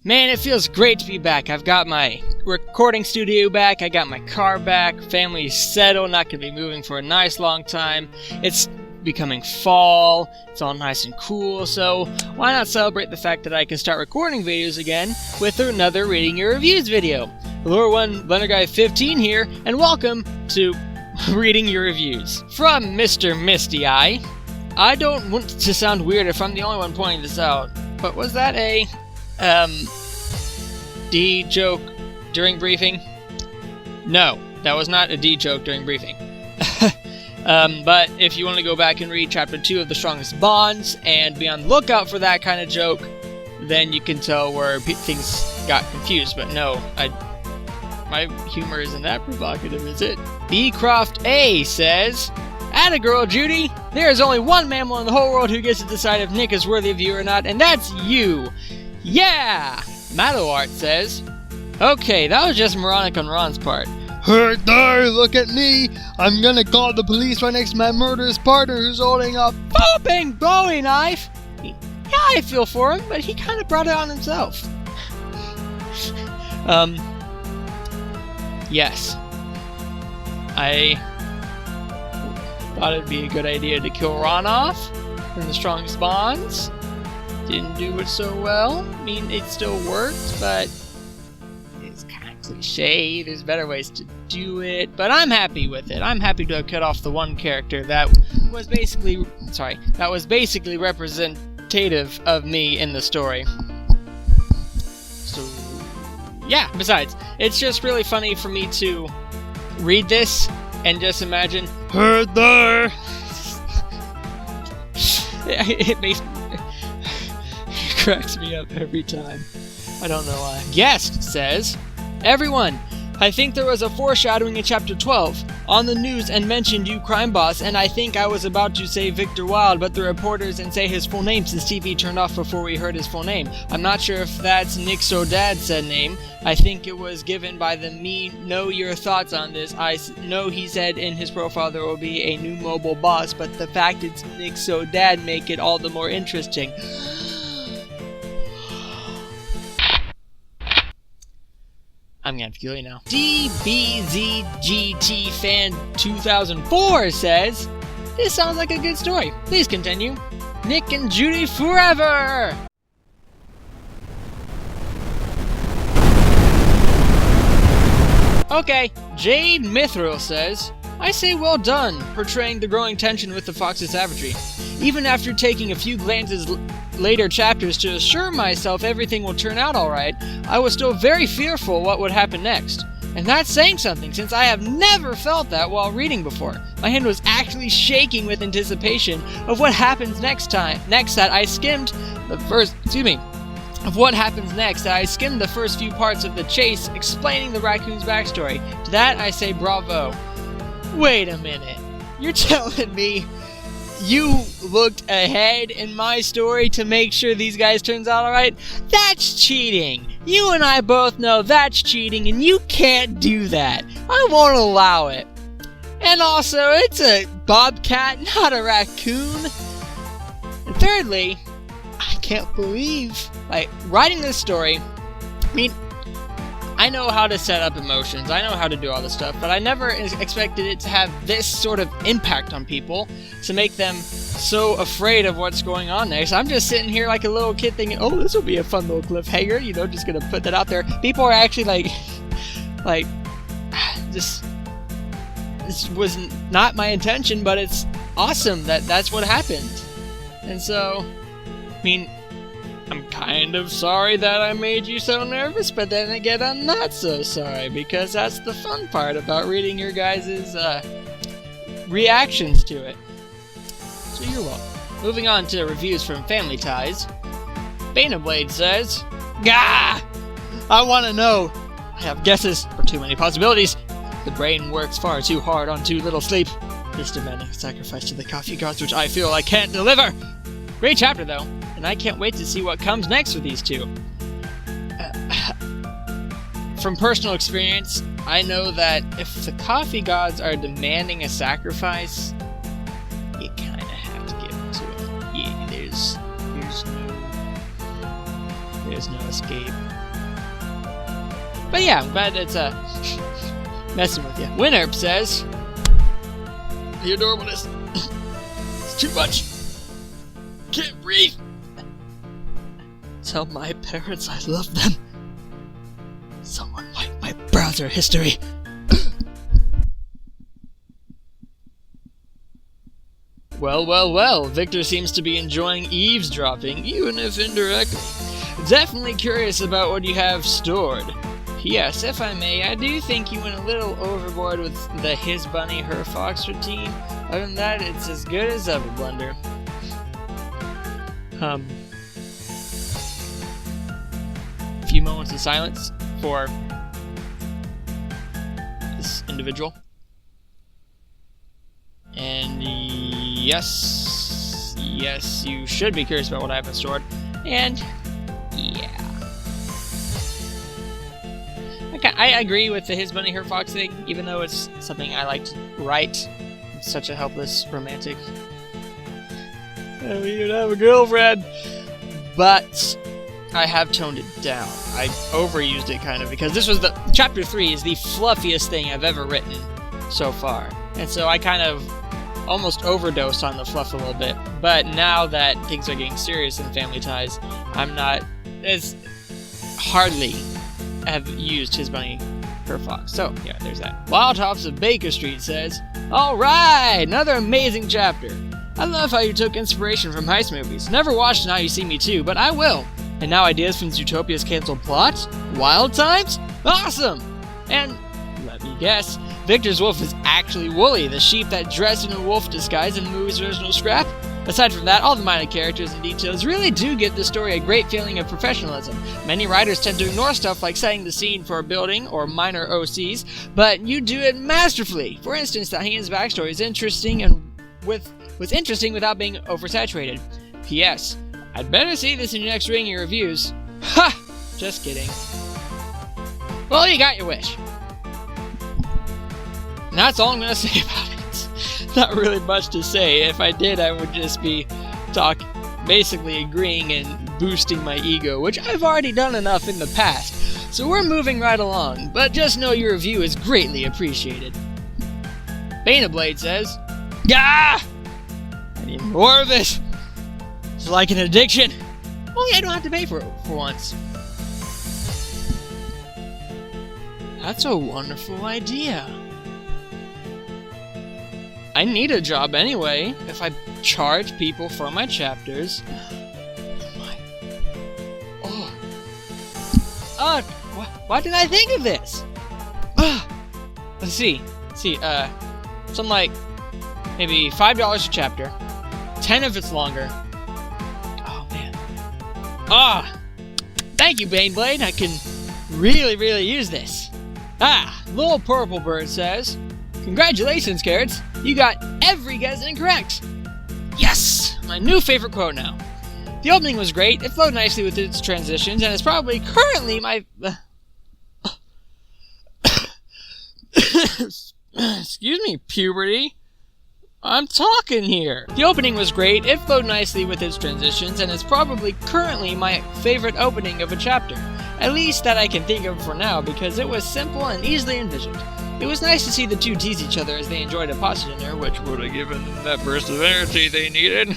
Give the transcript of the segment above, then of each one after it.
Man, it feels great to be back. I've got my recording studio back, I got my car back, family's settled, not gonna be moving for a nice long time. It's becoming fall, it's all nice and cool, so why not celebrate the fact that I can start recording videos again with another Reading Your Reviews video. Lure 1 Blender Guy 15 here, and welcome to Reading Your Reviews. From Mr. Misty Eye. I don't want to sound weird if I'm the only one pointing this out, but was that a, D joke during briefing? No, that was not a D joke during briefing. But if you want to go back and read Chapter 2 of The Strongest Bonds, and be on the lookout for that kind of joke, then you can tell where things got confused, but no, my humor isn't that provocative, is it? Beecroft A says, "Atta girl, Judy! There is only one mammal in the whole world who gets to decide if Nick is worthy of you or not, and that's you! Yeah!" Madowart says, "Okay, that was just moronic on Ron's part. Hey there, look at me! I'm gonna call the police right next to my murderous partner who's holding a popping Bowie knife! Yeah, I feel for him, but he kinda brought it on himself." Yes. I thought it'd be a good idea to kill Ron off from The Strongest Bonds. Didn't do it so well. I mean, it still worked, but it's kind of cliche. There's better ways to do it, but I'm happy with it. I'm happy to have cut off the one character that was basically representative of me in the story. So, yeah, besides, it's just really funny for me to read this and just imagine her there. It cracks me up every time. I don't know why. Guest says, "Everyone, I think there was a foreshadowing in Chapter 12 on the news and mentioned you crime boss, and I think I was about to say Victor Wilde, but the reporters didn't say his full name since TV turned off before we heard his full name. I'm not sure if that's Nick Sodad said name. I think it was given by the me. Know your thoughts on this. I know he said in his profile there will be a new mobile boss, but the fact it's Nick Sodad make it all the more interesting." I'm gonna have to kill you now. DBZGT Fan 2004 says, "This sounds like a good story. Please continue. Nick and Judy forever!" Okay, Jade Mithril says, "I say well done, portraying the growing tension with the fox's savagery. Even after taking a few glances later chapters to assure myself everything will turn out alright, I was still very fearful what would happen next. And that's saying something, since I have never felt that while reading before. My hand was actually shaking with anticipation of what happens next that I skimmed the first few parts of the chase explaining the raccoon's backstory. To that I say bravo." Wait a minute. You're telling me you looked ahead in my story to make sure these guys turns out alright? That's cheating! You and I both know that's cheating, and you can't do that. I won't allow it. And also, it's a bobcat, not a raccoon. And thirdly, I can't believe, writing this story, I mean, I know how to set up emotions, I know how to do all this stuff, but I never expected it to have this sort of impact on people, to make them so afraid of what's going on next. I'm just sitting here like a little kid thinking, oh, this will be a fun little cliffhanger, you know, just gonna put that out there. People are actually this was not my intention, but it's awesome that that's what happened. And so, I mean, I'm kind of sorry that I made you so nervous, but then again, I'm not so sorry, because that's the fun part about reading your guys' reactions to it. So you're welcome. Moving on to reviews from Family Ties. Baneblade says, "Gah! I want to know. I have guesses for too many possibilities. The brain works far too hard on too little sleep. This demanding a sacrifice to the coffee gods, which I feel I can't deliver. Great chapter, though. And I can't wait to see what comes next with these two." From personal experience, I know that if the coffee gods are demanding a sacrifice, you kind of have to give it to them. Yeah, there's is no escape. But yeah, I'm glad it's messing with you. Winnerp says, the adorableness. It's too much. Can't breathe. Tell my parents I love them. Someone wipe my browser history. Well, well, well, Victor seems to be enjoying eavesdropping, even if indirectly. Definitely curious about what you have stored. P.S. If I may, I do think you went a little overboard with the his bunny, her fox routine. Other than that, it's as good as ever, Blunder. A few moments of silence for this individual. And yes, you should be curious about what I have stored. And yeah. I agree with the his bunny, her fox thing, even though it's something I like to write. It's such a helpless romantic. We could have a girlfriend. But I have toned it down. I overused it kind of because this was chapter 3 is the fluffiest thing I've ever written so far. And so I kind of almost overdosed on the fluff a little bit. But now that things are getting serious in Family Ties, I'm not as hardly have used his bunny, her fox. So yeah, there's that. Wild Hops of Baker Street says, alright, another amazing chapter. I love how you took inspiration from heist movies. Never watched Now You See Me Too, but I will. And now ideas from Zootopia's canceled plot? Wild Times? Awesome! And let me guess, Victor's wolf is actually Wooly, the sheep that dressed in a wolf disguise in the movie's original scrap. Aside from that, all the minor characters and details really do give the story a great feeling of professionalism. Many writers tend to ignore stuff like setting the scene for a building or minor OCs, but you do it masterfully. For instance, Tahina's backstory is interesting and was interesting without being oversaturated. P.S. I'd better see this in your next ring of reviews. Ha! Just kidding. Well, you got your wish. And that's all I'm going to say about it. Not really much to say. If I did, I would just be basically agreeing and boosting my ego, which I've already done enough in the past. So we're moving right along, but just know your review is greatly appreciated. Baneblade says, Gah! I need more of it. It's like an addiction. Only I don't have to pay for it for once. That's a wonderful idea. I need a job anyway, if I charge people for my chapters. Why did I think of this? Let's see, something like maybe $5 a chapter, 10 if it's longer. Oh man. Thank you, Baneblade, I can really use this. Little Purple Bird says, congratulations, Carrots! You got every guess incorrect! Yes! My new favorite quote now. The opening was great, it flowed nicely with its transitions, and it's probably currently my... Excuse me, puberty. I'm talking here. The opening was great, it flowed nicely with its transitions, and it's probably currently my favorite opening of a chapter. At least that I can think of for now, because it was simple and easily envisioned. It was nice to see the two tease each other as they enjoyed a pasta dinner, which would have given them that burst of energy they needed.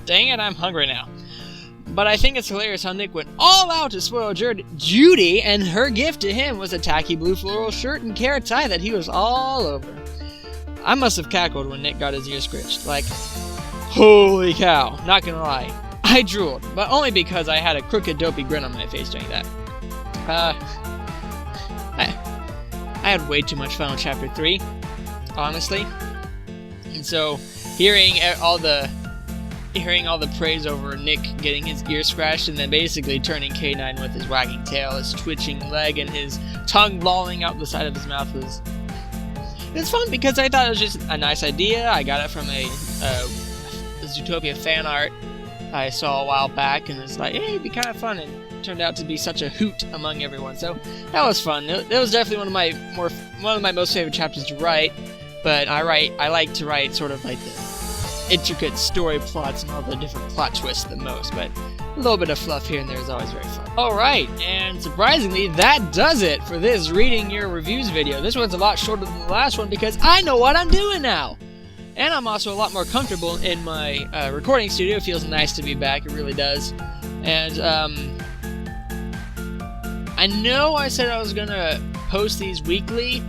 Dang it, I'm hungry now. But I think it's hilarious how Nick went all out to spoil Judy, and her gift to him was a tacky blue floral shirt and carrot tie that he was all over. I must have cackled when Nick got his ear scratched. Like, holy cow, not gonna lie. I drooled, but only because I had a crooked, dopey grin on my face doing that. I had way too much fun with Chapter 3, honestly. And so, hearing all the praise over Nick getting his ear scratched and then basically turning K9 with his wagging tail, his twitching leg, and his tongue lolling out the side of his mouth it's fun because I thought it was just a nice idea. I got it from a Zootopia fan art I saw a while back, and it's like, hey, it'd be kind of fun, and it turned out to be such a hoot among everyone. So that was fun. It was definitely one of my most favorite chapters to write. But I like to write sort of like the intricate story plots and all the different plot twists the most. But A little bit of fluff here and there is always very fun. Alright, and surprisingly, that does it for this reading your reviews video. This one's a lot shorter than the last one because I know what I'm doing now! And I'm also a lot more comfortable in my recording studio. It feels nice to be back, it really does. And, I know I said I was gonna post these weekly,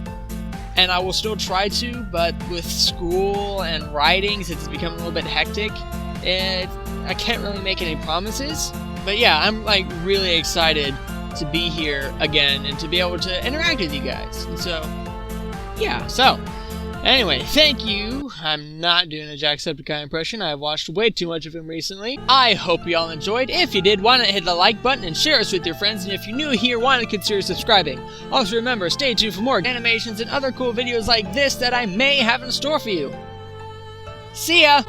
and I will still try to, but with school and writing, since it's become a little bit hectic, I can't really make any promises. But yeah, I'm like really excited to be here again and to be able to interact with you guys. And so, yeah, so anyway, thank you. I'm not doing a Jacksepticeye impression. I've watched way too much of him recently. I hope you all enjoyed. If you did, why not hit the like button and share us with your friends? And if you're new here, why not consider subscribing? Also remember, stay tuned for more animations and other cool videos like this that I may have in store for you. See ya!